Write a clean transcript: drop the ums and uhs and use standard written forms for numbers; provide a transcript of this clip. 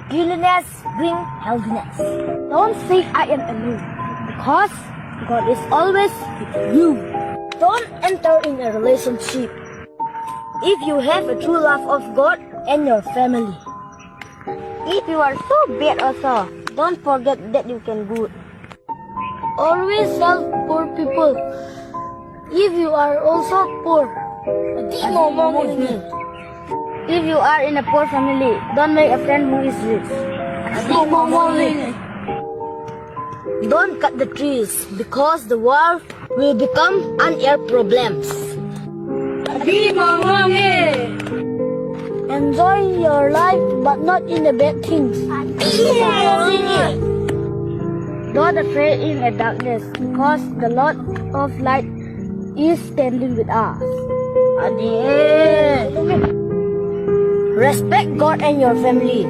Cleanliness brings healthiness. Don't say I am alone, because God is always with you. Don't enter in a relationship if you have a true love of God and your family. If you are so bad also, don't forget that you can good. Always help poor people. If you are also poor, with me. If you are in a poor family, don't make a friend who is rich. Don't cut the trees because the world will become unair problems. Enjoy your life but not in the bad things. Don't afraid in the darkness because the Lord of light is standing with us. Respect God and your family.